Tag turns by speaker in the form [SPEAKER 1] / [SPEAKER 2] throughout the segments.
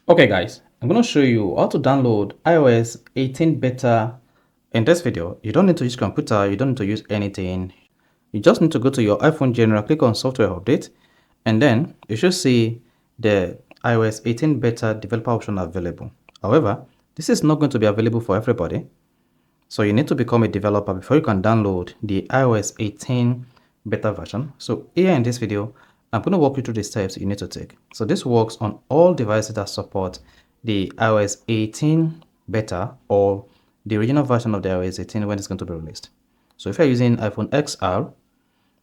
[SPEAKER 1] Okay guys, I'm going to show you how to download iOS 18 beta. In this video, you don't need to use computer, you don't need to use anything. You just need to go to your iPhone general, click on software update, and then you should see the iOS 18 beta developer option available. However, this is not going to be available for everybody. So you need to become a developer before you can download the iOS 18 beta version. So here in this video, I'm going to walk you through the steps you need to take. So this works on all devices that support the iOS 18 beta or the original version of the iOS 18 when it's going to be released. So if you're using iPhone XR,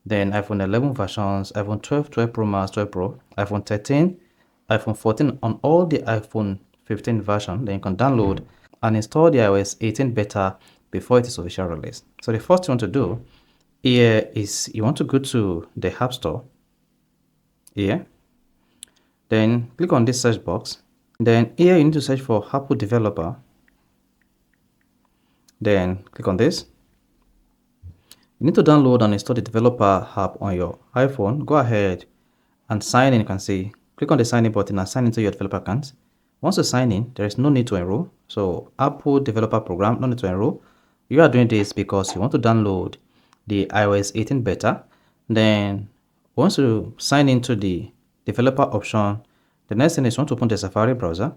[SPEAKER 1] then iPhone 11 versions, iPhone 12, 12 Pro Max, 12 Pro, iPhone 13, iPhone 14, on all the iPhone 15 version, then you can download and install the iOS 18 beta before it is official release. So the first thing you want to do here is you want to go to the App Store here, then click on this search box. Then here you need to search for Apple Developer. Then click on this. You need to download and install the developer app on your iPhone. Go ahead and sign in. You can see, click on the sign in button and sign into your developer account. Once you sign in, there is no need to enroll. So Apple Developer Program, no need to enroll. You are doing this because you want to download the iOS 18 beta. Then once you sign into the developer option, the next thing is you want to open the Safari browser.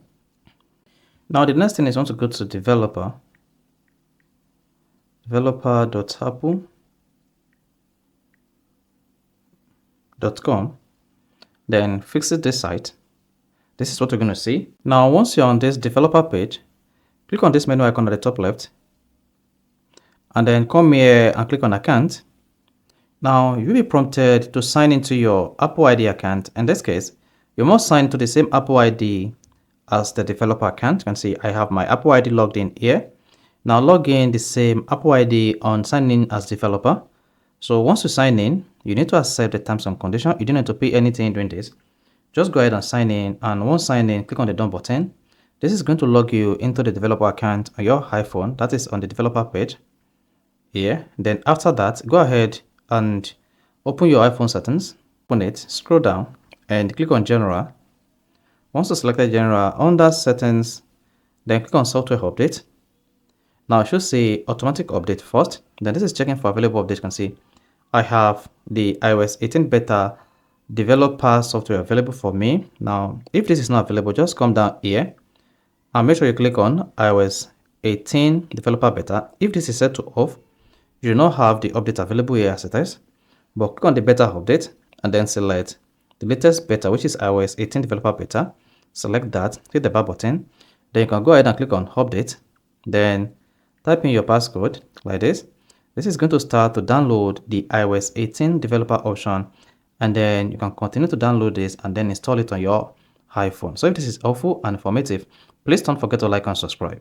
[SPEAKER 1] Now the next thing is you want to go to developer.apple.com. Then visit this site. This is what you're going to see. Now, once you're on this developer page, click on this menu icon at the top left, and then come here and click on account. Now, you'll be prompted to sign into your Apple ID account. In this case, you must sign to the same Apple ID as the developer account. You can see I have my Apple ID logged in here. Now, log in the same Apple ID on sign in as developer. So once you sign in, you need to accept the terms and conditions. You don't need to pay anything doing this. Just go ahead and sign in, and once signed in, click on the done button. This is going to log you into the developer account on your iPhone, that is on the developer page here. Then after that, go ahead and open your iPhone settings, open it, scroll down and click on general. Once you select general, under settings, then click on software update. Now it should say automatic update first. Then this is checking for available updates. You can see I have the iOS 18 beta developer software available for me. Now if this is not available, just come down here and make sure you click on iOS 18 developer beta. If this is set to off, you do not have the update available here as it is, but click on the beta update and then select the latest beta, which is iOS 18 developer beta. Select that, hit the back button, then you can go ahead and click on update, then type in your passcode like this. This is going to start to download the iOS 18 developer option, and then you can continue to download this and then install it on your iPhone. So if this is helpful and informative, please don't forget to like and subscribe.